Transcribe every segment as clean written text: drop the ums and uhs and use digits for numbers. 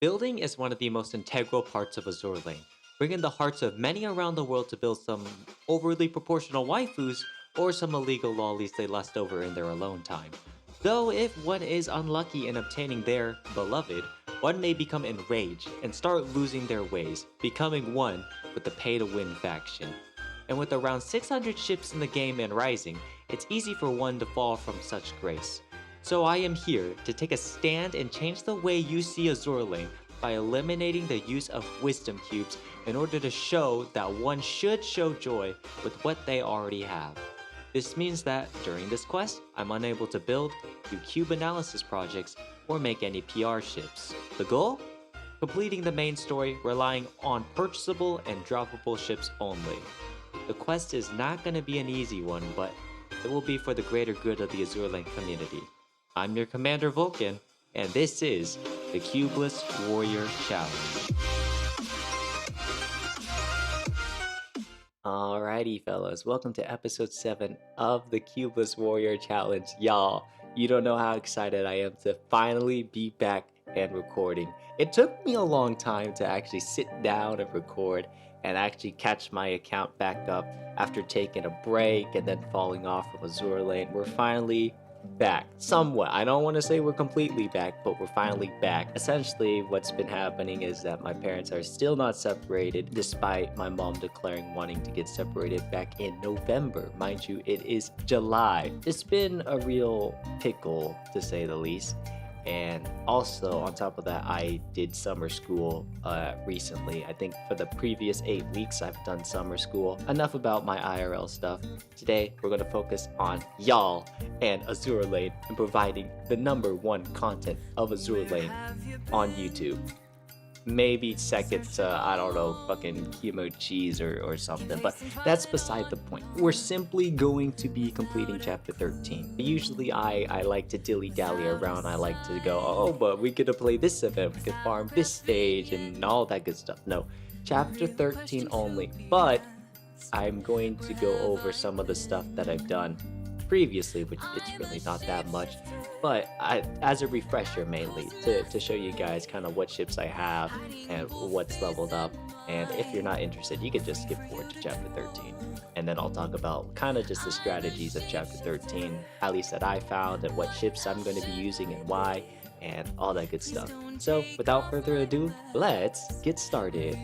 Building is one of the most integral parts of Azur Lane, bringing the hearts of many around the world to build some overly proportional waifus or some illegal lollies they lust over in their alone time. Though if one is unlucky in obtaining their beloved, one may become enraged and start losing their ways, becoming one with the pay-to-win faction. And with around 600 ships in the game and rising, it's easy for one to fall from such grace. So I am here to take a stand and change the way you see Azur Lane by eliminating the use of wisdom cubes in order to show that one should show joy with what they already have. This means that during this quest, I'm unable to build, do cube analysis projects, or make any PR ships. The goal? Completing the main story relying on purchasable and droppable ships only. The quest is not going to be an easy one, but it will be for the greater good of the Azur Lane community. I'm your Commander Vulcan, and this is the Cubeless Warrior Challenge. Alrighty fellas, welcome to episode 7 of the Cubeless Warrior Challenge. Y'all, you don't know how excited I am to finally be back and recording. It took me a long time to actually sit down and record and actually catch my account back up after taking a break and then falling off from Azur Lane. We're finally back, somewhat. I don't want to say we're completely back, but we're finally back. Essentially, what's been happening is that my parents are still not separated, despite my mom declaring wanting to get separated back in November. Mind you, it is July. It's been a real pickle, to say the least. And also, on top of that, I did summer school recently. I think for the previous 8 weeks, I've done summer school. Enough about my IRL stuff. Today, we're going to focus on y'all and Azur Lane and providing the #1 content of Azur Lane on YouTube. Maybe second to, I don't know, fucking chemo cheese or something, but that's beside the point. We're simply going to be completing chapter 13. Usually I like to dilly-dally around. I like to go, oh, but we get to play this event, we can farm this stage and all that good stuff. No, chapter 13 only, but I'm going to go over some of the stuff that I've done previously, which it's really not that much, but as a refresher mainly to show you guys kind of what ships I have and what's leveled up. And if you're not interested, you can just skip forward to chapter 13, and then I'll talk about kind of just the strategies of chapter 13, at least that I found, and what ships I'm going to be using and why, and all that good stuff. So without further ado, let's get started.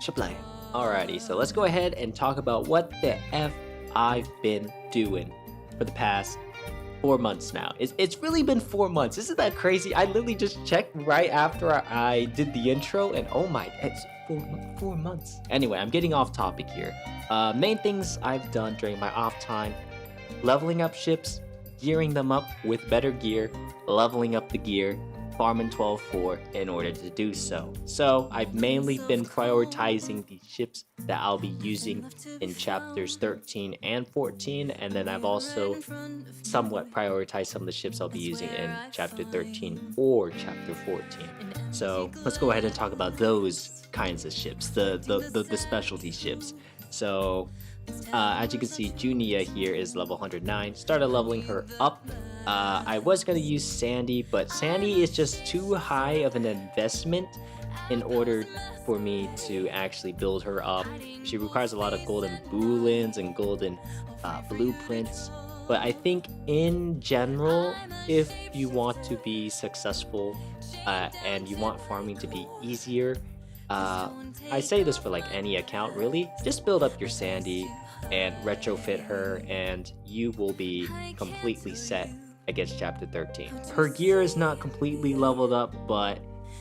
Shablay. Alrighty, so let's go ahead and talk about what the F I've been doing for the past 4 months now. It's really been 4 months. Isn't that crazy? I literally just checked right after I did the intro, and oh my, it's 4 months. Anyway, I'm getting off topic here. Main things I've done during my off time: leveling up ships, gearing them up with better gear, leveling up the gear, farming 12-4 in order to do so. So I've mainly been prioritizing the ships that I'll be using in chapters 13 and 14, and then I've also somewhat prioritized some of the ships I'll be using in chapter 13 or chapter 14. So let's go ahead and talk about those kinds of ships, the specialty ships. So as you can see, Junia here is level 109. Started leveling her up. I was going to use Sandy, but Sandy is just too high of an investment in order for me to actually build her up. She requires a lot of golden boolins and golden blueprints. But I think in general, if you want to be successful and you want farming to be easier, I say this for like any account really, just build up your Sandy and retrofit her and you will be completely set against chapter 13. Her gear is not completely leveled up, but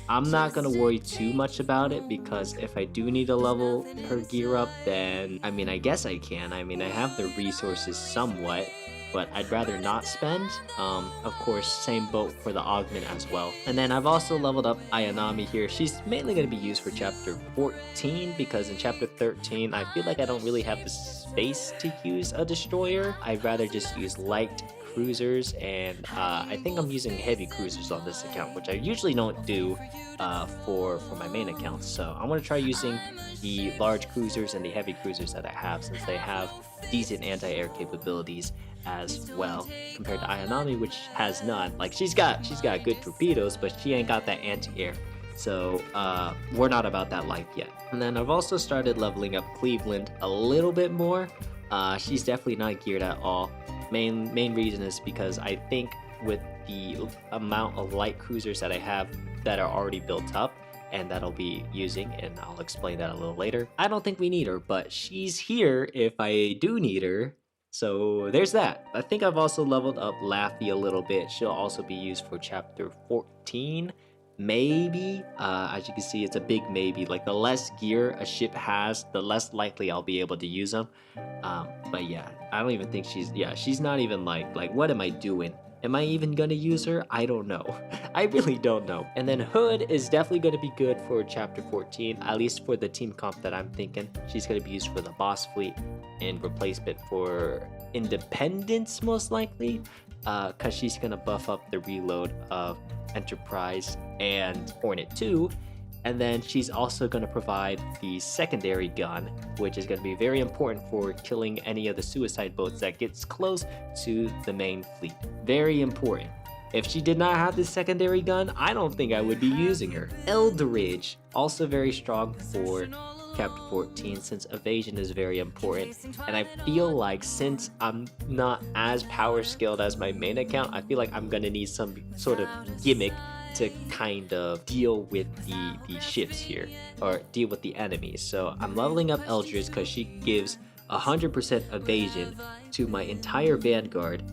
I'm not gonna worry too much about it, because if I do need to level her gear up, then I guess I can. I have the resources somewhat, but I'd rather not spend. Of course, same boat for the augment as well. And then I've also leveled up Ayanami here. She's mainly going to be used for chapter 14, because in chapter 13, I feel like I don't really have the space to use a destroyer. I'd rather just use light cruisers, and I think I'm using heavy cruisers on this account, which I usually don't do for my main account. So I'm going to try using the large cruisers and the heavy cruisers that I have, since they have decent anti-air capabilities as well, compared to Ayanami, which has none. Like, she's got good torpedoes, but she ain't got that anti-air So we're not about that life yet. And then I've also started leveling up Cleveland a little bit more. She's definitely not geared at all. Main reason is because I think with the amount of light cruisers that I have that are already built up and that I'll be using, and I'll explain that a little later, I don't think we need her, but she's here if I do need her. So there's that. I think I've also leveled up Laffy a little bit. She'll also be used for chapter 14. Maybe. As you can see, it's a big maybe. Like, the less gear a ship has, the less likely I'll be able to use them. But yeah, I don't even think she's not even like, what am I doing? Am I even gonna use her? I don't know. I really don't know. And then Hood is definitely gonna be good for chapter 14, at least for the team comp that I'm thinking. She's gonna be used for the boss fleet in replacement for Independence, most likely, because she's gonna buff up the reload of Enterprise and Hornet 2. And then she's also going to provide the secondary gun, which is going to be very important for killing any of the suicide boats that gets close to the main fleet. Very important. If she did not have this secondary gun, I don't think I would be using her. Eldridge, also very strong for chapter 14, since evasion is very important. And I feel like since I'm not as power skilled as my main account, I feel like I'm going to need some sort of gimmick to kind of deal with the ships here, or deal with the enemies. So I'm leveling up Eldridge because she gives 100% evasion to my entire Vanguard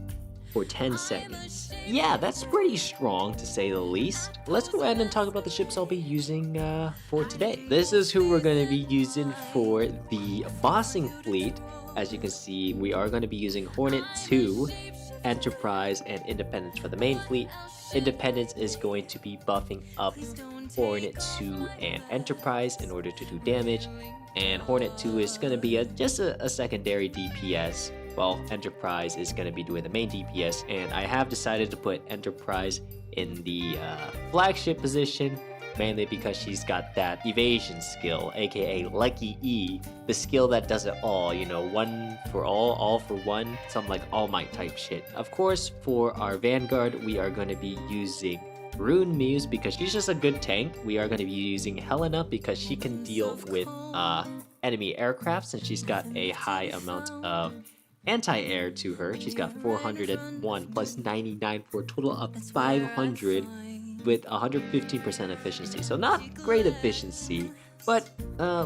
for 10 seconds. Yeah, that's pretty strong to say the least. Let's go ahead and talk about the ships I'll be using for today. This is who we're going to be using for the bossing fleet. As you can see, we are going to be using Hornet 2, Enterprise, and Independence for the main fleet. Independence is going to be buffing up Hornet 2 and Enterprise in order to do damage, and Hornet 2 is going to be just a secondary DPS, while Enterprise is going to be doing the main DPS. And I have decided to put Enterprise in the flagship position, mainly because she's got that evasion skill, aka Lucky E, the skill that does it all, you know, one for all for one, some like All Might type shit. Of course, for our Vanguard, we are going to be using Rune Muse because she's just a good tank. We are going to be using Helena because she can deal with enemy aircraft, since she's got a high amount of anti-air to her. She's got 401 plus 99 for a total of 500 with 115% efficiency. So not great efficiency, but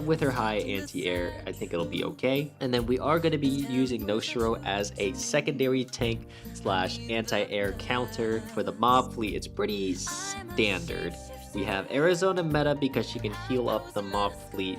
with her high anti-air, I think it'll be okay. And then we are going to be using Noshiro as a secondary tank slash anti-air counter for the mob fleet. It's pretty standard. We have Arizona Meta because she can heal up the mob fleet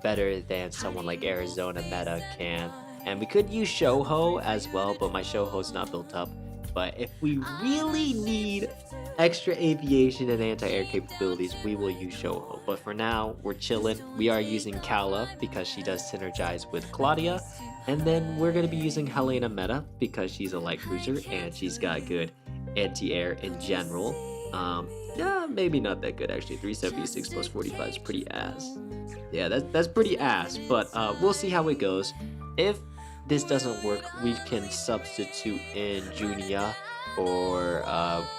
better than someone like Arizona Meta can. And we could use Shoho as well, but my Shoho's not built up. But if we really need extra aviation and anti-air capabilities, we will use Shoho. But for now, we're chilling. We are using Kala because she does synergize with Claudia. And then we're going to be using Helena Meta because she's a light cruiser and she's got good anti-air in general. Yeah, maybe not that good actually. 376 plus 45 is pretty ass. Yeah, that's pretty ass, but we'll see how it goes. If this doesn't work, we can substitute in Junia, or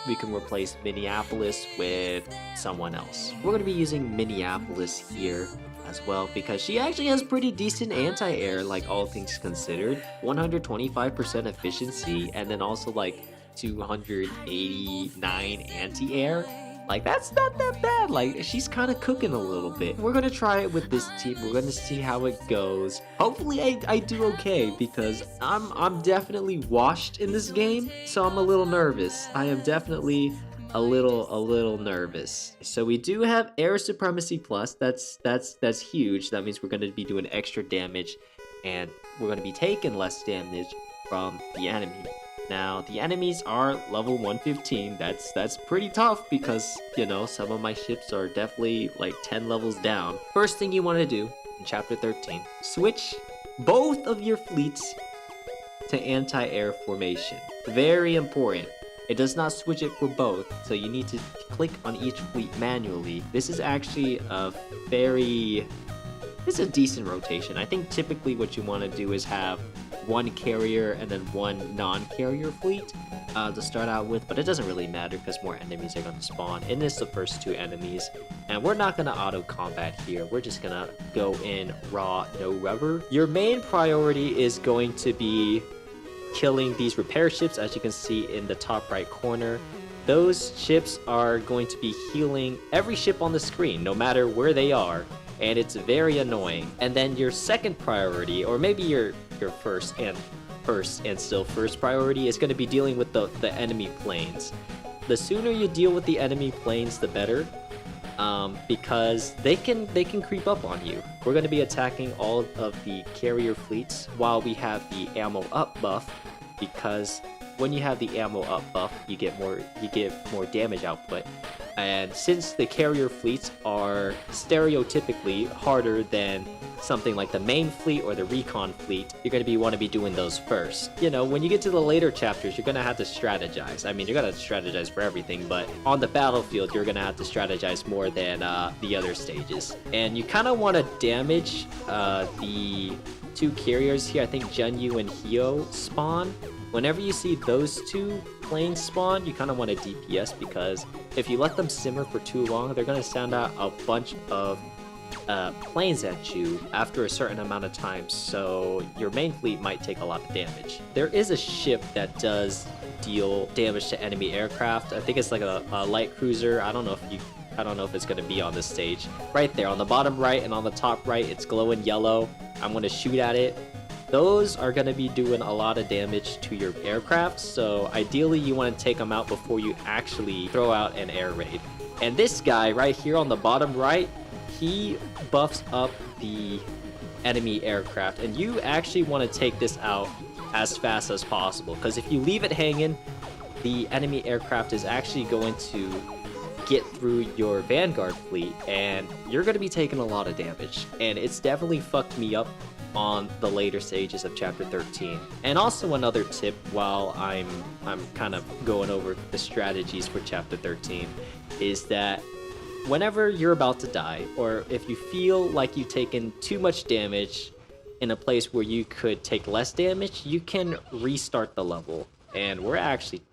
we can replace Minneapolis with someone else. We're going to be using Minneapolis here as well because she actually has pretty decent anti-air, like all things considered. 125% efficiency, and then also like 289 anti-air. Like, that's not that bad. Like, she's kind of cooking a little bit. We're gonna try it with this team. We're gonna see how it goes. Hopefully I do okay, because I'm definitely washed in this game, so I'm a little nervous. I am definitely a little nervous. So we do have Air Supremacy Plus. That's huge. That means we're gonna be doing extra damage, and we're gonna be taking less damage from the enemy. Now, the enemies are level 115. That's pretty tough because, you know, some of my ships are definitely like 10 levels down. First thing you want to do in chapter 13, switch both of your fleets to anti-air formation. Very important. It does not switch it for both, so you need to click on each fleet manually. This is actually it's a decent rotation. I think typically what you want to do is have one carrier and then one non-carrier fleet to start out with, but it doesn't really matter because more enemies are going to spawn. And it's the first 2 enemies, and we're not going to auto combat here. We're just going to go in raw, no rubber. Your main priority is going to be killing these repair ships, as you can see in the top right corner. Those ships are going to be healing every ship on the screen, no matter where they are, and it's very annoying. And then your second priority, or maybe your first and still first priority, is going to be dealing with the enemy planes. The sooner you deal with the enemy planes, the better, because they can creep up on you. We're going to be attacking all of the carrier fleets while we have the ammo up buff, because when you have the ammo up buff, you get more damage output. And since the carrier fleets are stereotypically harder than something like the main fleet or the recon fleet, you're going to want to be doing those first. You know, when you get to the later chapters, you're going to have to strategize. I mean, you're going to strategize for everything, but on the battlefield, you're going to have to strategize more than the other stages. And you kind of want to damage the 2 carriers here. I think Junyu and Hyo spawn. Whenever you see those 2 planes spawn, you kind of want to DPS, because if you let them simmer for too long, they're going to send out a bunch of planes at you after a certain amount of time, so your main fleet might take a lot of damage. There is a ship that does deal damage to enemy aircraft. I think it's like a light cruiser. I don't know if it's going to be on this stage. Right there on the bottom right and on the top right, it's glowing yellow. I'm going to shoot at it. Those are going to be doing a lot of damage to your aircraft, so ideally you want to take them out before you actually throw out an air raid. And this guy right here on the bottom right, he buffs up the enemy aircraft, and you actually want to take this out as fast as possible, because if you leave it hanging, the enemy aircraft is actually going to get through your Vanguard fleet, and you're going to be taking a lot of damage. And it's definitely fucked me up on the later stages of chapter 13. And also another tip while I'm kind of going over the strategies for chapter 13 is that whenever you're about to die, or if you feel like you've taken too much damage in a place where you could take less damage, you can restart the level. And we're actually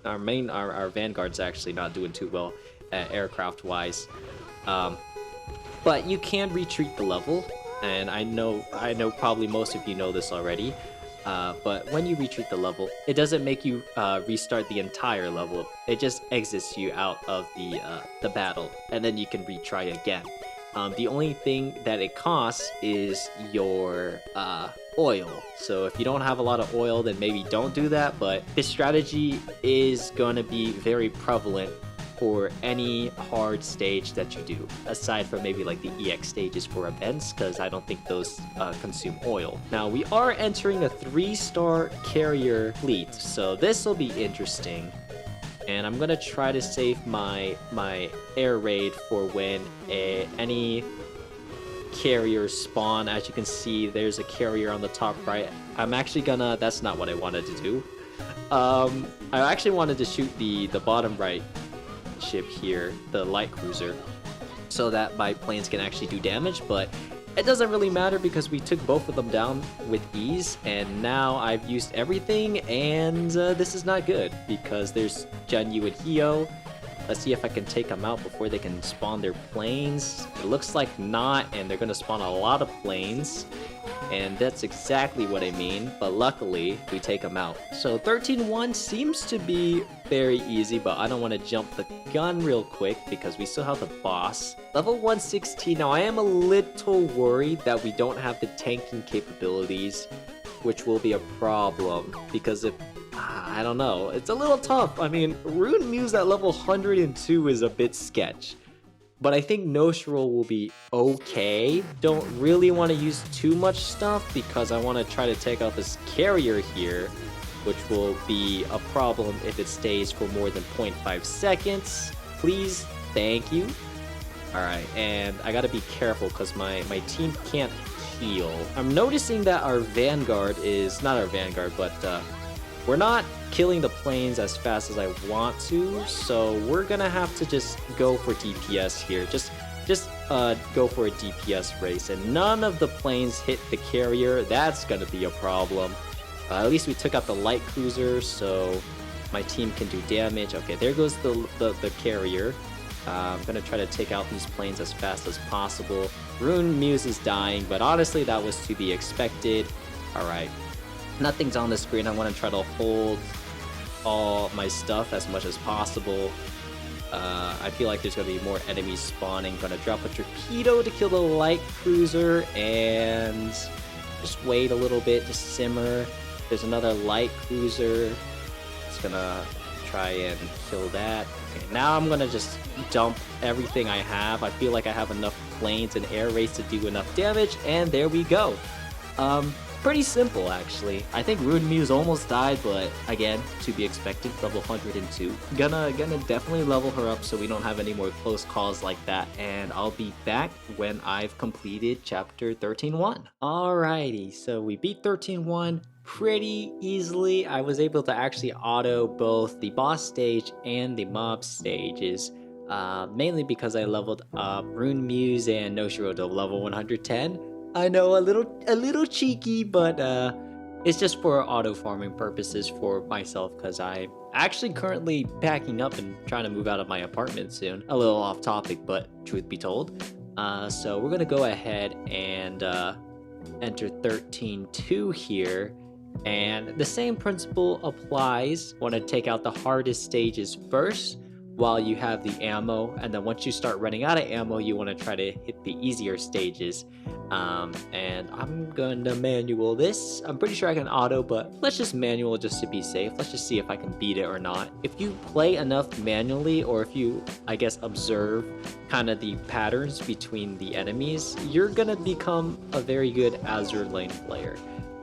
our Vanguard's actually not doing too well aircraft wise, but you can retreat the level. And I know probably most of you know this already, but when you retreat the level, it doesn't make you restart the entire level. It just exits you out of the battle, and then you can retry again. The only thing that it costs is your oil. So if you don't have a lot of oil, then maybe don't do that, but this strategy is going to be very prevalent for any hard stage that you do, aside from maybe like the EX stages for events, because I don't think those consume oil. Now we are entering a 3-star carrier fleet, so this will be interesting. And I'm gonna try to save my air raid for when any carriers spawn. As you can see, there's a carrier on the top right. I'm actually gonna, that's not what I wanted to do. I actually wanted to shoot the bottom right ship here, the light cruiser, so that my planes can actually do damage, but it doesn't really matter because we took both of them down with ease, and now I've used everything, and this is not good because there's Junyu and Hyo. Let's see if I can take them out before they can spawn their planes. It looks like not, and they're gonna spawn a lot of planes, and that's exactly what I mean, but luckily we take them out. So 13-1 seems to be very easy, but I don't want to jump the gun real quick because we still have the boss. Level 116, now I am a little worried that we don't have the tanking capabilities, which will be a problem because if I don't know, it's a little tough. I mean, Rune Muse at level 102 is a bit sketch, but I think Noshiro will be okay. Don't really want to use too much stuff because I want to try to take out this carrier here, which will be a problem if it stays for more than 0.5 seconds. Please, thank you. Alright, and I gotta be careful because my team can't heal. I'm noticing that our Vanguard is, not our Vanguard, but we're not killing the planes as fast as I want to, so we're gonna have to just go for DPS here. Just go for a DPS race, and none of the planes hit the carrier. That's gonna be a problem. At least we took out the light cruiser, so my team can do damage. Okay, there goes the carrier. I'm gonna try to take out these planes as fast as possible. Rune Muse is dying, but honestly, that was to be expected. Alright, nothing's on the screen. I want to try to hold all my stuff as much as possible. I feel like there's gonna be more enemies spawning. Gonna drop a torpedo to kill the light cruiser and just wait a little bit to simmer. There's another light cruiser. It's gonna try and kill that. Okay, now I'm gonna just dump everything I have. I feel like I have enough planes and air raids to do enough damage, and there we go. Pretty simple actually. I think Rune Muse almost died, but again, to be expected, level 102. Gonna definitely level her up so we don't have any more close calls like that, and I'll be back when I've completed chapter 13.1. Alrighty, so we beat 13.1 pretty easily. I was able to actually auto both the boss stage and the mob stages, mainly because I leveled up Rune Muse and Noshiro to level 110. I know, a little cheeky, but it's just for auto farming purposes for myself, because I'm actually currently packing up and trying to move out of my apartment soon. A little off topic, but truth be told. So we're gonna go ahead and enter 13.2 here, and the same principle applies. Want to take out the hardest stages first while you have the ammo, and then once you start running out of ammo, you want to try to hit the easier stages. And I'm gonna manual this. I'm pretty sure I can auto, but let's just manual just to be safe. Let's just see if I can beat it or not. If you play enough manually, or if you, I guess, observe kind of the patterns between the enemies, you're gonna become a very good Azur Lane player.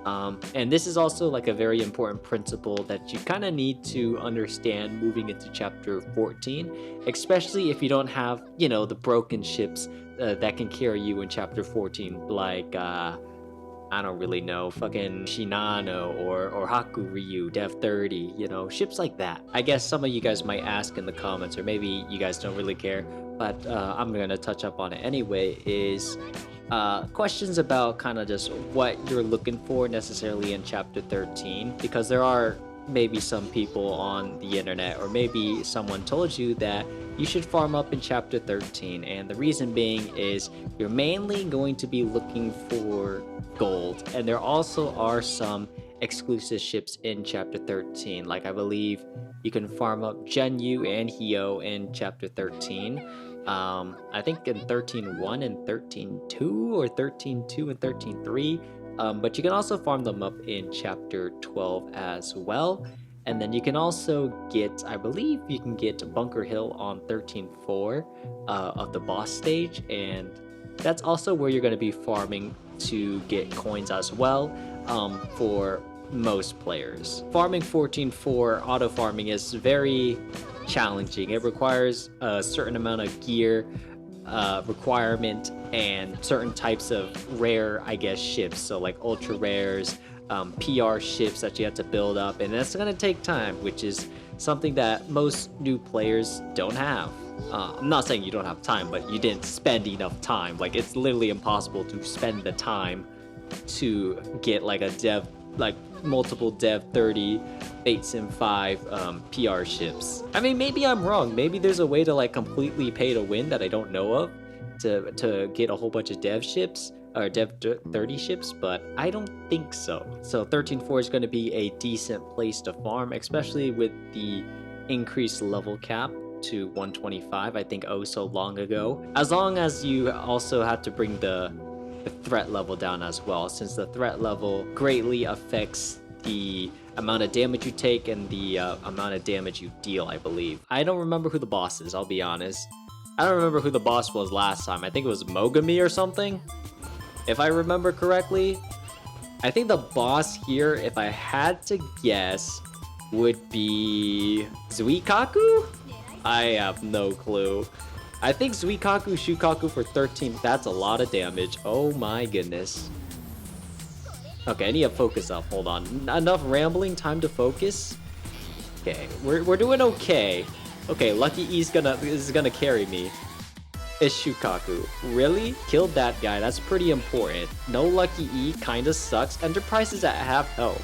And this is also like a very important principle that you kind of need to understand moving into chapter 14, especially if you don't have, you know, the broken ships that can carry you in chapter 14, like I don't really know, fucking Shinano or Haku Ryu, Dev 30, you know, ships like that. I guess some of you guys might ask in the comments, or maybe you guys don't really care, but I'm gonna touch up on it anyway, is questions about kind of just what you're looking for necessarily in chapter 13, because there are maybe some people on the internet, or maybe someone told you that you should farm up in chapter 13, and the reason being is you're mainly going to be looking for gold, and there also are some exclusive ships in chapter 13. Like I believe you can farm up Genyu and Hyo in chapter 13. I think in 13.1 and 13.2, or 13.2 and 13.3, but you can also farm them up in chapter 12 as well. And then you can also get, I believe you can get Bunker Hill on 13.4 of the boss stage, and that's also where you're going to be farming to get coins as well, for most players. Farming 14.4 auto farming is very challenging. It requires a certain amount of gear requirement and certain types of rare, I guess, ships. So like ultra rares, PR ships that you have to build up, and that's going to take time, which is something that most new players don't have. I'm not saying you don't have time, but you didn't spend enough time. Like, it's literally impossible to spend the time to get like a dev, like multiple dev 30 Fate Sim 5 PR ships. I mean, maybe I'm wrong. Maybe there's a way to like completely pay to win that I don't know of to get a whole bunch of dev ships, or dev 30 ships, but I don't think so. So 13.4 is going to be a decent place to farm, especially with the increased level cap to 125, I think, oh so long ago. As long as you also have to bring the threat level down as well, since the threat level greatly affects the amount of damage you take and the amount of damage you deal, I believe. I don't remember who the boss is, I'll be honest. I don't remember who the boss was last time. I think it was Mogami or something, if I remember correctly. I think the boss here, if I had to guess, would be Zuikaku? I have no clue. I think Zuikaku, Shukaku for 13, that's a lot of damage. Oh my goodness. Okay, I need to focus up. Hold on. Enough rambling, time to focus. Okay, we're doing okay. Okay, Lucky E is gonna carry me. It's Shukaku. Really? Killed that guy. That's pretty important. No Lucky E kinda sucks. Enterprise is at half health.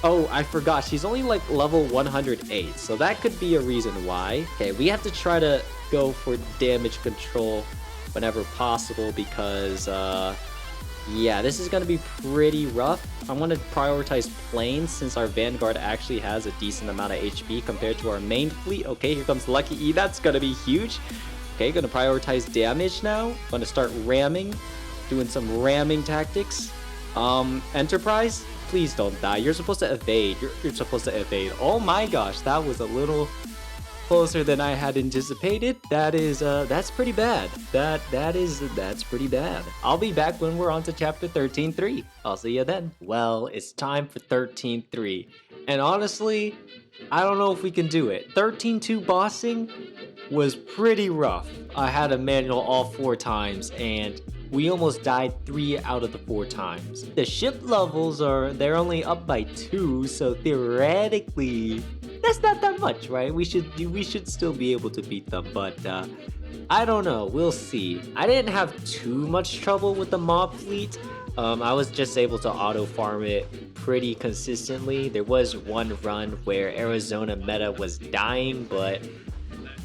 Oh, I forgot. She's only like level 108, so that could be a reason why. Okay, we have to try to go for damage control whenever possible because, yeah, this is going to be pretty rough. I want to prioritize planes since our Vanguard actually has a decent amount of HP compared to our main fleet. Okay, here comes Lucky E. That's going to be huge. Okay, going to prioritize damage now. Going to start ramming, doing some ramming tactics. Enterprise, please don't die. You're supposed to evade. You're supposed to evade. Oh my gosh, that was a little closer than I had anticipated. That's pretty bad. That's pretty bad. I'll be back when we're on to chapter 13.3. I'll see you then. Well, it's time for 13.3. And honestly, I don't know if we can do it. 13.2 bossing was pretty rough. I had a manual all 4 times and we almost died 3 out of the 4 times. The ship levels they're only up by 2, so theoretically that's not that much, right? We should still be able to beat them, but I don't know, we'll see. I didn't have too much trouble with the mob fleet. I was just able to auto farm it pretty consistently. There was one run where Arizona meta was dying, but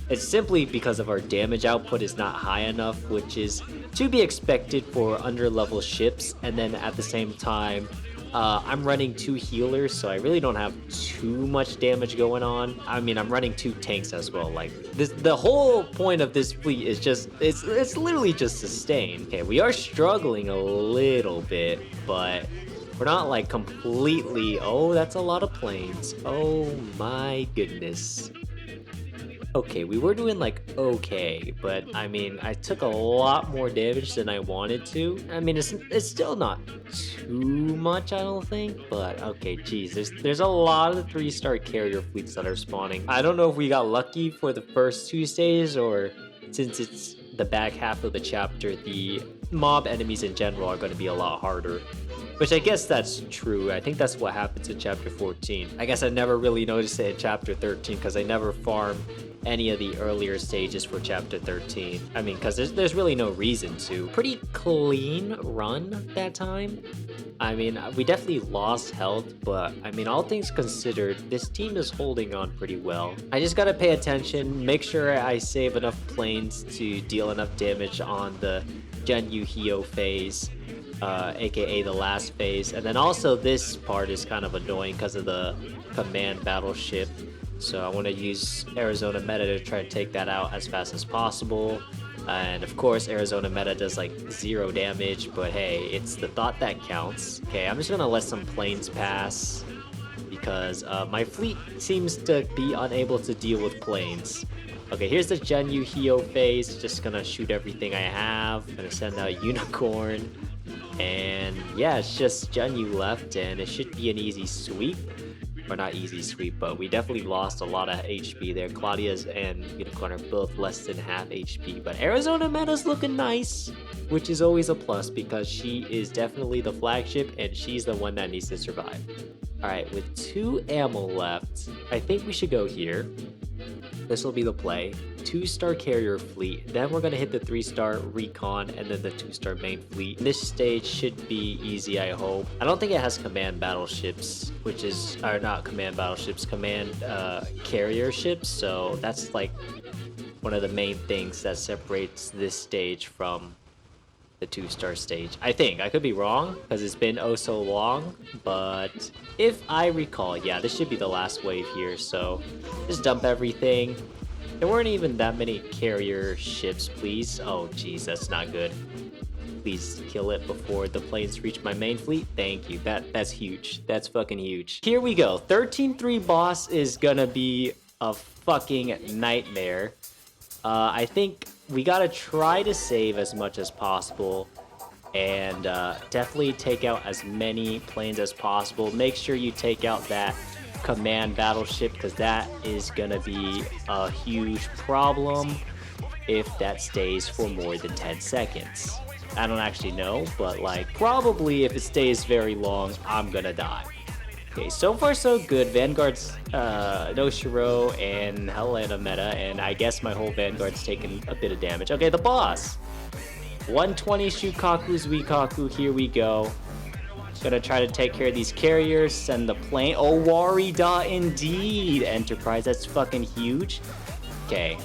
it's simply because of our damage output is not high enough, which is to be expected for under-level ships. And then at the same time, I'm running 2 healers, so I really don't have too much damage going on. I mean, I'm running 2 tanks as well. Like the whole point of this fleet is just it's literally just sustain. Okay, we are struggling a little bit, but we're not like completely. Oh, that's a lot of planes. Oh my goodness. Okay, we were doing like okay, but I mean, I took a lot more damage than I wanted to. I mean, it's still not too much, I don't think, but okay, geez, there's a lot of 3-star carrier fleets that are spawning. I don't know if we got lucky for the first 2 stages, or since it's the back half of the chapter, the mob enemies in general are going to be a lot harder. Which I guess that's true. I think that's what happens in chapter 14. I guess I never really noticed it in chapter 13 because I never farmed any of the earlier stages for chapter 13. I mean, because there's really no reason to. Pretty clean run that time. I mean, we definitely lost health, but I mean, all things considered, this team is holding on pretty well. I just gotta pay attention, make sure I save enough planes to deal enough damage on the Gen Yu Hio phase. Aka the last phase, and then also this part is kind of annoying because of the command battleship, so I want to use Arizona meta to try to take that out as fast as possible. And of course Arizona meta does like 0 damage, but hey, it's the thought that counts. Okay, I'm just gonna let some planes pass because my fleet seems to be unable to deal with planes. Okay, here's the Gen Yu Hio phase. Just gonna shoot everything I have. Gonna send out Unicorn. And yeah, it's just Gen Yu left, and it should be an easy sweep. Or not easy sweep, but we definitely lost a lot of HP there. Claudia's and Unicorn are both less than half HP, but Arizona meta's looking nice, which is always a plus because she is definitely the flagship and she's the one that needs to survive. Alright, with 2 ammo left, I think we should go here. This will be the play. 2-star carrier fleet, then we're gonna hit the 3-star recon and then the 2-star main fleet. This stage should be easy, I hope. I don't think it has command battleships, which is, or not command battleships, command carrier ships, so that's like one of the main things that separates this stage from the 2-star stage. I think, I could be wrong, because it's been oh so long, but if I recall, yeah, this should be the last wave here, so just dump everything. There weren't even that many carrier ships, please. Oh, geez, that's not good. Please kill it before the planes reach my main fleet. Thank you. That's huge. That's fucking huge. Here we go. 13-3 boss is gonna be a fucking nightmare. I think we gotta try to save as much as possible and definitely take out as many planes as possible. Make sure you take out that command battleship because that is gonna be a huge problem if that stays for more than 10 seconds. I don't actually know, but like probably if it stays very long, I'm gonna die. Okay, so far so good. Vanguard's no Shiro and Helena meta, and I guess my whole Vanguard's taken a bit of damage. Okay, the boss. 120 Shukaku Zuikaku, here we go. Gonna try to take care of these carriers, send the plane. Oh, Warida indeed! Enterprise, that's fucking huge. Okay.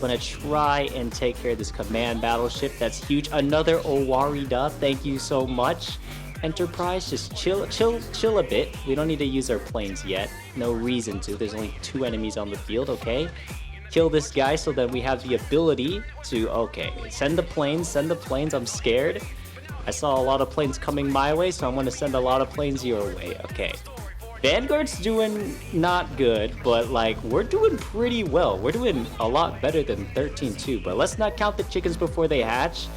Gonna try and take care of this command battleship. That's huge. Another Owarida. Thank you so much. Enterprise, just chill a bit. We don't need to use our planes yet. No reason to. There's only 2 enemies on the field, okay? Kill this guy so that we have the ability to... Okay, send the planes, I'm scared. I saw a lot of planes coming my way, so I'm gonna send a lot of planes your way. Okay. Vanguard's doing not good, but like we're doing pretty well. We're doing a lot better than 13-2, but let's not count the chickens before they hatch.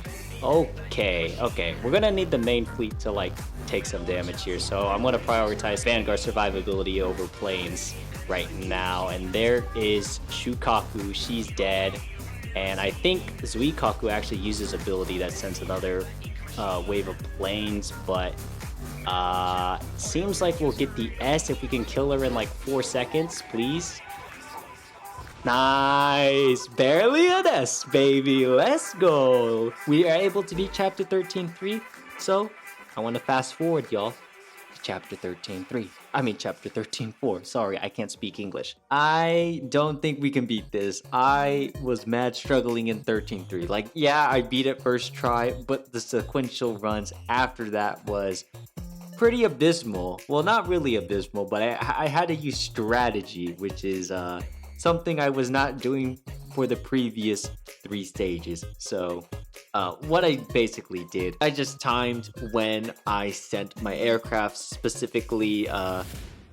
Okay, we're gonna need the main fleet to like take some damage here, so I'm gonna prioritize Vanguard survivability over planes right now. And there is Shukaku, she's dead, and I think Zuikaku actually uses ability that sends another wave of planes, but seems like we'll get the S if we can kill her in like 4 seconds, please. Nice! Barely an S, baby. Let's go. We are able to beat Chapter 13-3. So, I want to fast forward, y'all, to Chapter 13-3. I mean, Chapter 13-4. Sorry, I can't speak English. I don't think we can beat this. I was mad struggling in 13-3. Like, yeah, I beat it first try, but the sequential runs after that was pretty abysmal. Well, not really abysmal, but I had to use strategy, which is something I was not doing for the previous 3 stages. So what I basically did, I just timed when I sent my aircraft, specifically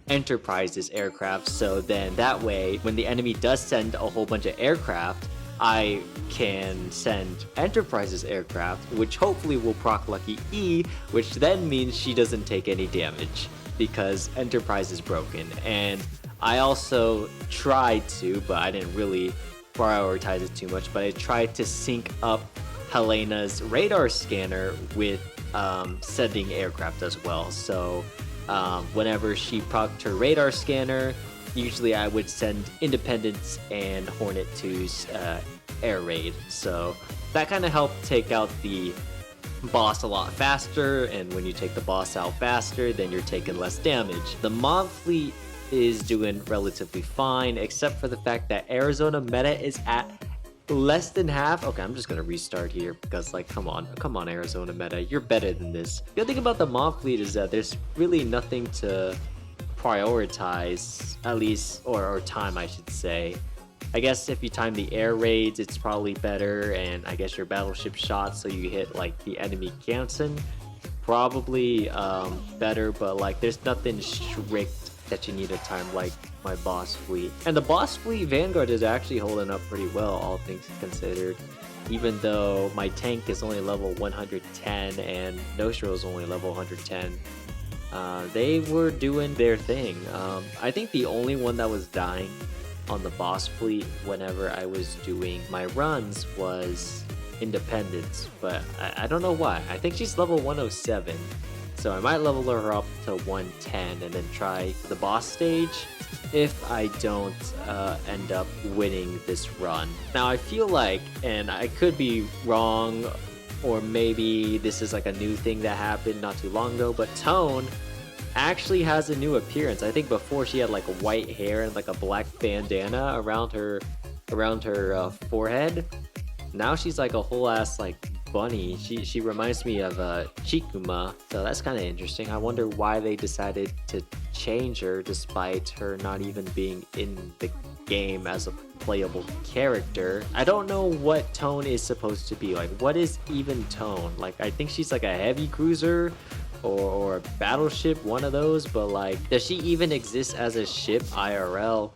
Enterprise's aircraft, so then that way when the enemy does send a whole bunch of aircraft, I can send Enterprise's aircraft, which hopefully will proc Lucky E, which then means she doesn't take any damage because Enterprise is broken. And I also tried to, but I didn't really prioritize it too much, but I tried to sync up Helena's radar scanner with sending aircraft as well. So whenever she procced her radar scanner, usually I would send Independence and Hornet 2's air raid. So that kind of helped take out the boss a lot faster, and when you take the boss out faster, then you're taking less damage. The mob fleet is doing relatively fine, except for the fact that Arizona meta is at less than half. Okay, I'm just gonna restart here because like come on Arizona meta, you're better than this. The other thing about the mob fleet is that there's really nothing to prioritize, at least, or time I should say. I guess if you time the air raids, it's probably better, and I guess your battleship shots so you hit like the enemy garrison, probably better, but like there's nothing strict that you need to time like my boss fleet. And the boss fleet Vanguard is actually holding up pretty well, all things considered, even though my tank is only level 110 and Nostro is only level 110. They were doing their thing. I think the only one that was dying on the boss fleet whenever I was doing my runs was Independence, but I don't know why. I think she's level 107, so I might level her up to 110 and then try the boss stage if I don't end up winning this run. Now I feel like, and I could be wrong, or maybe this is like a new thing that happened not too long ago, but Tone actually has a new appearance. I think before she had like white hair and like a black bandana around her forehead. Now she's like a whole ass like bunny. She reminds me of Chikuma, so that's kind of interesting. I wonder why they decided to change her despite her not even being in the game as a playable character. I don't know what Tone is supposed to be. Like, what is even Tone? Like, I think she's like a heavy cruiser or a battleship, one of those, but like, does she even exist as a ship IRL,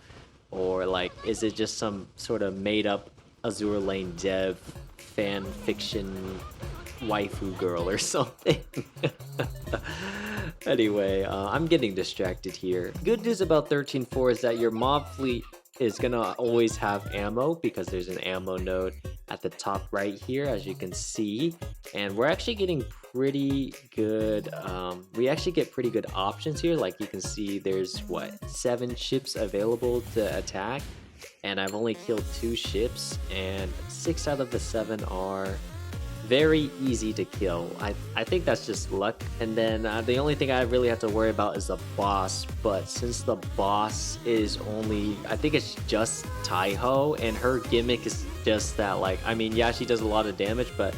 or like is it just some sort of made up Azur Lane dev fan fiction waifu girl or something? Anyway, I'm getting distracted here. Good news about 13.4 is that your mob fleet is gonna always have ammo, because there's an ammo node at the top right here, as you can see, and we're actually getting pretty good we actually get pretty good options here. Like, you can see there's what, 7 ships available to attack, and I've only killed 2 ships, and 6 out of the 7 are very easy to kill. I think that's just luck. And then the only thing I really have to worry about is the boss. But since the boss is only, I think it's just Taiho, and her gimmick is just that, like, I mean, yeah, she does a lot of damage, but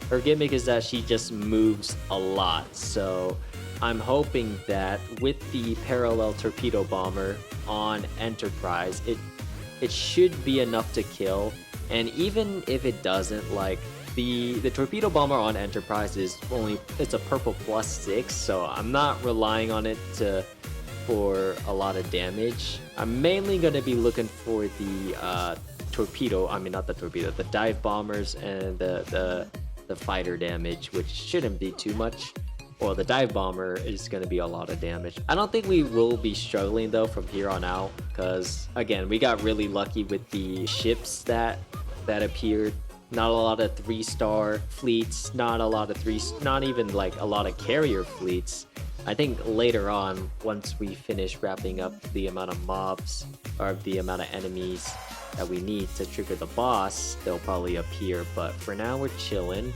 her gimmick is that she just moves a lot. So I'm hoping that with the parallel torpedo bomber on Enterprise, it should be enough to kill. And even if it doesn't, like, the torpedo bomber on Enterprise is it's a purple +6, so I'm not relying on it for a lot of damage. I'm mainly going to be looking for the torpedo, I mean not the torpedo, the dive bombers and the fighter damage, which shouldn't be too much. Well, the dive bomber is going to be a lot of damage. I don't think we will be struggling though from here on out, because again, we got really lucky with the ships that appeared. Not a lot of 3-star fleets, not even like a lot of carrier fleets. I think later on, once we finish wrapping up the amount of mobs or the amount of enemies that we need to trigger the boss, they'll probably appear. But for now, we're chilling.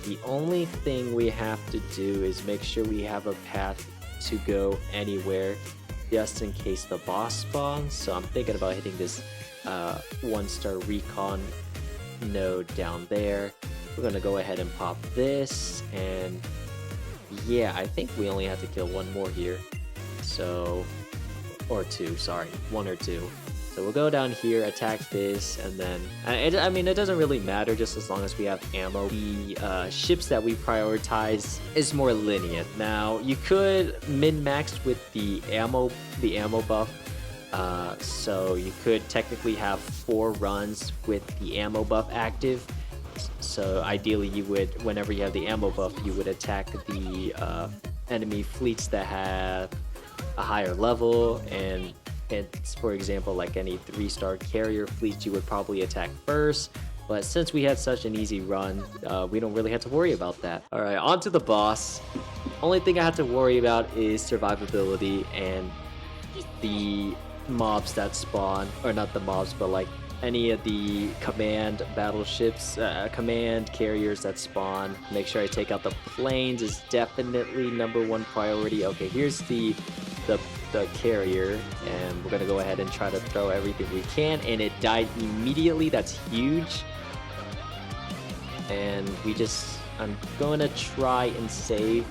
The only thing we have to do is make sure we have a path to go anywhere just in case the boss spawns. So I'm thinking about hitting this 1-star recon node down there. We're gonna go ahead and pop this, and yeah, I think we only have to kill one more here, so, or two, sorry, 1 or 2. So we'll go down here, attack this, and then I mean, it doesn't really matter just as long as we have ammo. The ships that we prioritize is more lenient. Now you could min-max with the ammo buff. So you could technically have 4 runs with the ammo buff active. So ideally you would, whenever you have the ammo buff, you would attack the enemy fleets that have a higher level, and for example, like any 3-star carrier fleets, you would probably attack first. But since we had such an easy run, we don't really have to worry about that. Alright, on to the boss. Only thing I have to worry about is survivability and the mobs that spawn, or not the mobs, but like any of the command battleships, command carriers that spawn. Make sure I take out the planes is definitely #1 priority. Okay, here's the carrier, and we're gonna go ahead and try to throw everything we can, and it died immediately. That's huge. And I'm gonna try and save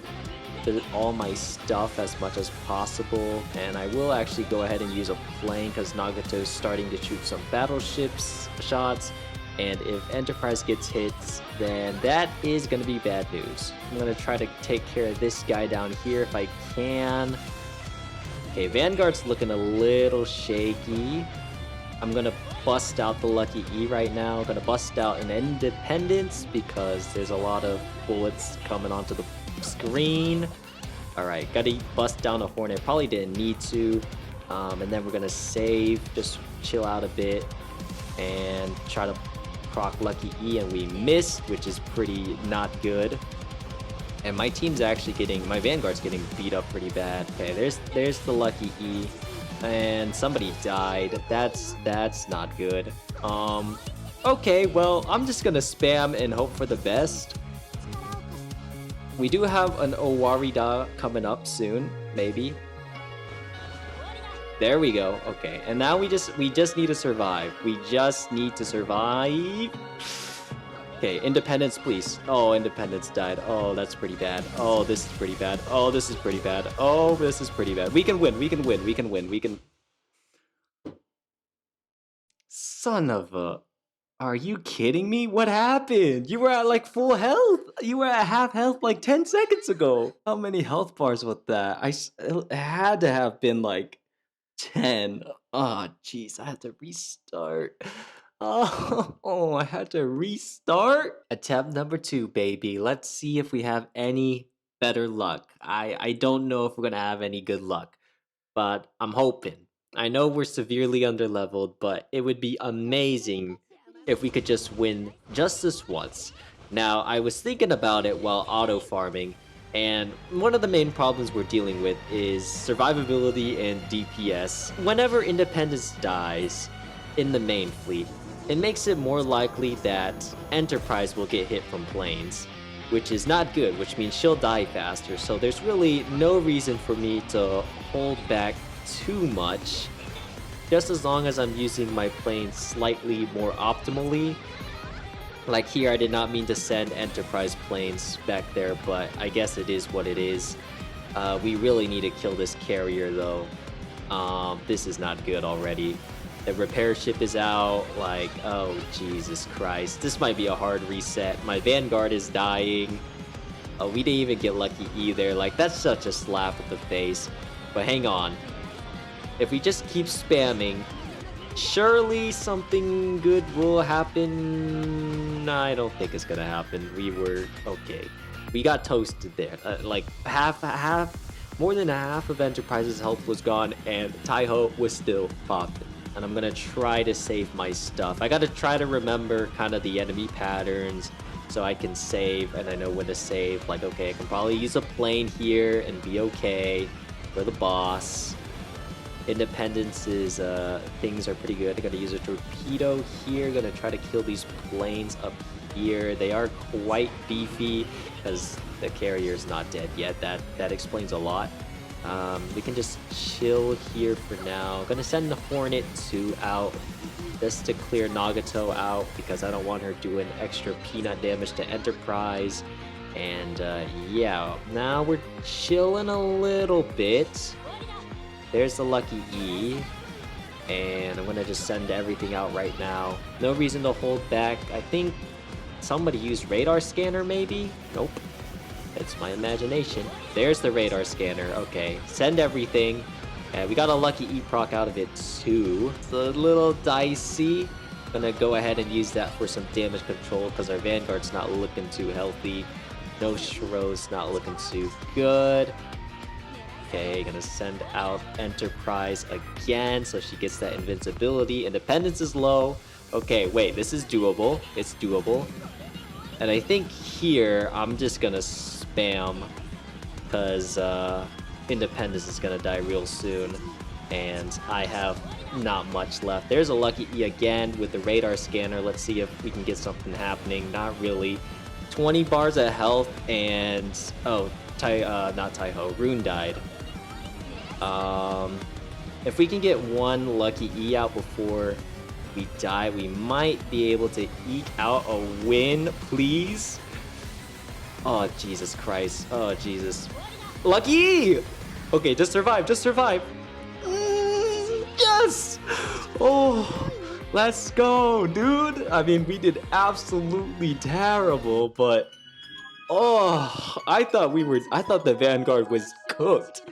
all my stuff as much as possible, and I will actually go ahead and use a plane because Nagato is starting to shoot some battleships shots, and if Enterprise gets hit, then that is going to be bad news. I'm going to try to take care of this guy down here if I can. Okay, Vanguard's looking a little shaky. I'm going to bust out the Lucky E right now. I'm going to bust out an Independence because there's a lot of bullets coming onto the screen. Alright, gotta bust down a Hornet. Probably didn't need to. And then we're gonna save, just chill out a bit, and try to proc Lucky E, and we missed, which is pretty not good. And my team's actually my Vanguard's getting beat up pretty bad. Okay, there's the Lucky E, and somebody died. That's not good. Okay, well, I'm just gonna spam and hope for the best. We do have an Owarida coming up soon, maybe. There we go. Okay, and now we just need to survive. We just need to survive. Okay, Independence, please. Oh, Independence died. Oh, that's pretty bad. Oh, this is pretty bad. Oh, this is pretty bad. Oh, this is pretty bad. We can win. We can win. We can win. We can. Son of a. Are you kidding me? What happened? You were at like full health. You were at half health like 10 seconds ago. How many health bars was that? It had to have been like 10. Oh, jeez. I had to restart. Oh, I had to restart. Attempt number 2, baby. Let's see if we have any better luck. I don't know if we're going to have any good luck, but I'm hoping. I know we're severely underleveled, but it would be amazing if we could just win just this once. Now, I was thinking about it while auto farming, and one of the main problems we're dealing with is survivability and DPS. Whenever Independence dies in the main fleet, it makes it more likely that Enterprise will get hit from planes, which is not good, which means she'll die faster. So there's really no reason for me to hold back too much. Just as long as I'm using my plane slightly more optimally. Like here, I did not mean to send Enterprise planes back there, but I guess it is what it is. We really need to kill this carrier though. This is not good already. The repair ship is out, like, oh Jesus Christ. This might be a hard reset. My Vanguard is dying. Oh, we didn't even get lucky either. Like, that's such a slap at the face. But hang on. If we just keep spamming, surely something good will happen. Nah, I don't think it's gonna happen. We were okay. We got toasted there. Like more than half of Enterprise's health was gone, and Taiho was still popping. And I'm gonna try to save my stuff. I gotta try to remember kind of the enemy patterns so I can save, and I know when to save. Like, okay, I can probably use a plane here and be okay for the boss. Independence's things are pretty good. I gotta use a torpedo here. Gonna try to kill these planes up here. They are quite beefy because the carrier's not dead yet. That explains a lot. We can just chill here for now. Gonna send the Hornet 2 out just to clear Nagato out because I don't want her doing extra peanut damage to Enterprise. And yeah, now we're chilling a little bit. There's the Lucky E. And I'm gonna just send everything out right now. No reason to hold back. I think somebody used radar scanner maybe? Nope. It's my imagination. There's the radar scanner. Okay, send everything. And we got a Lucky E proc out of it too. It's a little dicey. Gonna go ahead and use that for some damage control because our Vanguard's not looking too healthy. No Shiro's not looking too good. Okay, gonna send out Enterprise again so she gets that invincibility. Independence is low. Okay, wait, this is doable. It's doable. And I think here, I'm just gonna spam because Independence is gonna die real soon. And I have not much left. There's a Lucky E again with the radar scanner. Let's see if we can get something happening. Not really. 20 bars of health and... oh, not Taiho. Rune died. If we can get one Lucky E out before we die, we might be able to eke out a win, please. Oh, Jesus Christ. Oh, Jesus. Lucky E! Okay, just survive, just survive. Yes! Oh, let's go, dude. I mean, we did absolutely terrible, but... oh, I thought the Vanguard was cooked.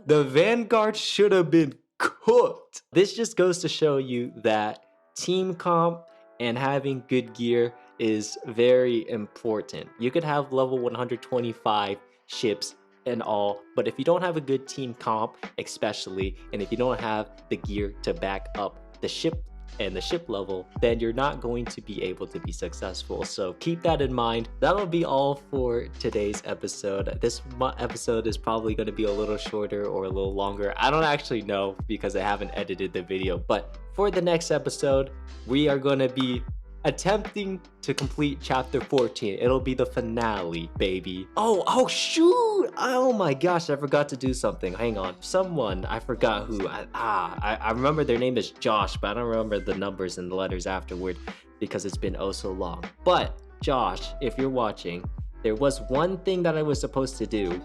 The Vanguard should have been cooked. This just goes to show you that team comp and having good gear is very important. You could have level 125 ships and all, but if you don't have a good team comp, especially, and if you don't have the gear to back up the ship and the ship level, then you're not going to be able to be successful. So keep that in mind. That'll be all for today's episode. This episode is probably going to be a little shorter or a little longer. I don't actually know because I haven't edited the video, but for the next episode, we are going to be attempting to complete chapter 14. It'll be the finale, baby. Oh shoot! Oh my gosh, I forgot to do something. Hang on. Someone, I forgot who. I remember their name is Josh, but I don't remember the numbers and the letters afterward because it's been oh so long. But Josh, if you're watching, there was one thing that I was supposed to do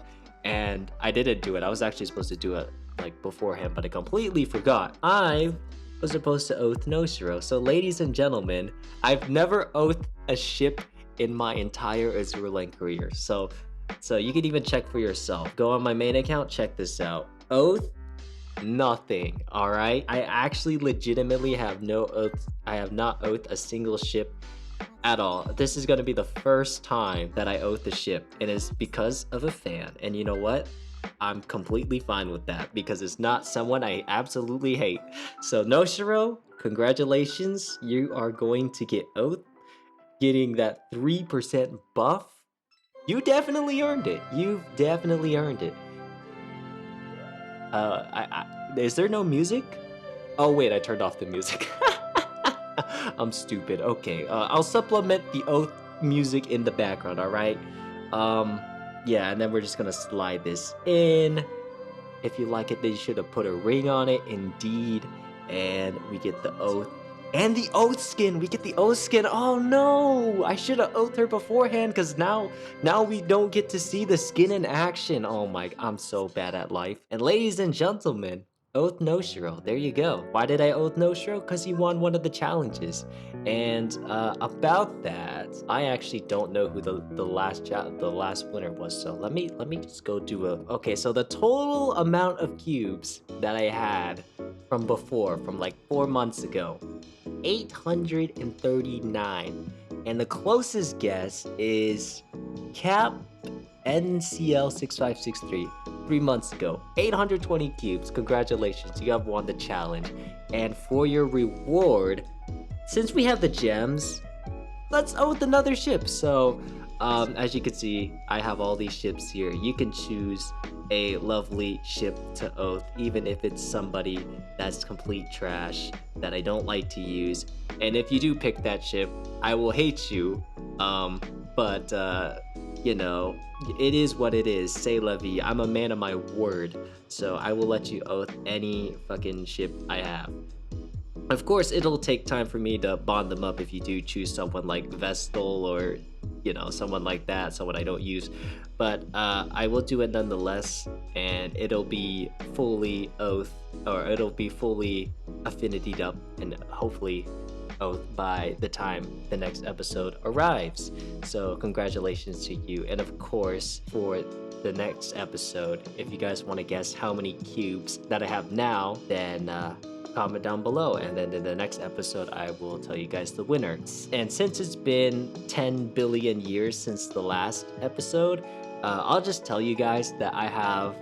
and I didn't do it. I was actually supposed to do it like beforehand, but I completely forgot. I was supposed to oath Noshiro. So ladies and gentlemen, I've never oathed a ship in my entire Azur Lane career. So you can even check for yourself. Go on my main account, check this out. Oath, nothing, all right? I actually legitimately have no oath. I have not oathed a single ship at all. This is gonna be the first time that I oath a ship, and it's because of a fan. And you know what? I'm completely fine with that because it's not someone I absolutely hate. So Noshiro, congratulations. You are going to get oath, getting that 3% buff. You definitely earned it. You've definitely earned it. Is there no music? Oh wait, I turned off the music. I'm stupid. Okay, I'll supplement the oath music in the background, alright? Yeah, and then we're just gonna slide this in. If you like it, they should have put a ring on it, indeed. And we get the oath. And the oath skin! We get the oath skin! Oh no! I should have oathed her beforehand, because now we don't get to see the skin in action. Oh my, I'm so bad at life. And ladies and gentlemen, Oath Noshiro, there you go. Why did I oath Noshiro? Because he won one of the challenges. And about that, I actually don't know who the last winner was. So let me just go do a. Okay, so the total amount of cubes that I had from before, from like 4 months ago, 839, and the closest guess is Cap NCL6563. 3 months ago, 820 cubes. Congratulations, you have won the challenge. And for your reward, since we have the gems, let's oath another ship. So as you can see, I have all these ships here. You can choose a lovely ship to oath, even if it's somebody that's complete trash that I don't like to use. And if you do pick that ship, I will hate you. But you know, it is what it is. C'est la vie. I'm a man of my word, so I will let you oath any fucking ship I have. Of course, it'll take time for me to bond them up if you do choose someone like Vestal or, you know, someone like that, someone I don't use. But I will do it nonetheless, and it'll be fully oath, or it'll be fully affinitied up, and hopefully oath by the time the next episode arrives. So congratulations to you. And of course, for the next episode, if you guys want to guess how many cubes that I have now, then comment down below, and then in the next episode I will tell you guys the winner. And since it's been 10 billion years since the last episode, I'll just tell you guys that I have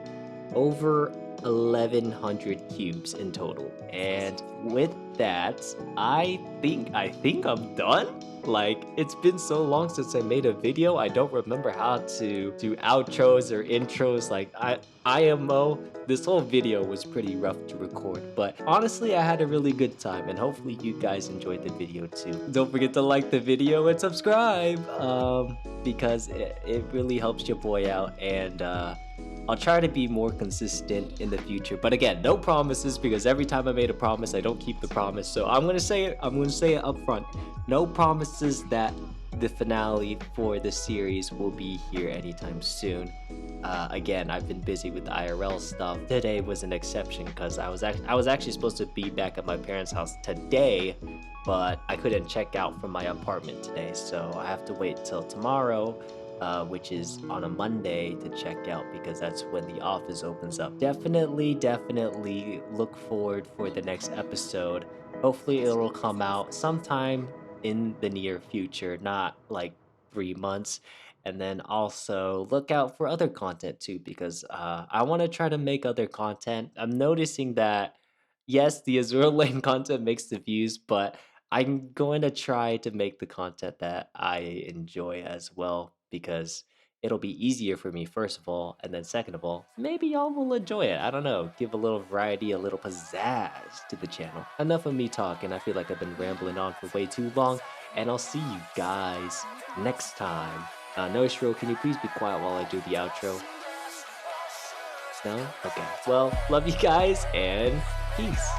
over 1100 cubes in total. And with that, I think I'm done. Like, it's been so long since I made a video, I don't remember how to do outros or intros. Like, IMO, this whole video was pretty rough to record, but honestly, I had a really good time, and hopefully you guys enjoyed the video too. Don't forget to like the video and subscribe, because it really helps your boy out, and I'll try to be more consistent in the future. But again, no promises, because every time I made a promise, I don't keep the promise. So I'm gonna say it up front. No promises that the finale for the series will be here anytime soon. Again, I've been busy with the IRL stuff. Today was an exception because I was actually supposed to be back at my parents' house today, but I couldn't check out from my apartment today, so I have to wait till tomorrow, which is on a Monday, to check out, because that's when the office opens up. Definitely look forward for the next episode. Hopefully it'll come out sometime in the near future, not like 3 months. And then also look out for other content too, because I want to try to make other content. I'm noticing that yes, the Azur Lane content makes the views, but I'm going to try to make the content that I enjoy as well, because it'll be easier for me, first of all, and then second of all, maybe y'all will enjoy it. I don't know, give a little variety, a little pizzazz to the channel. Enough of me talking. I feel like I've been rambling on for way too long, and I'll see you guys next time. Noshiro, can you please be quiet while I do the outro? No? Okay. Well, love you guys, and peace.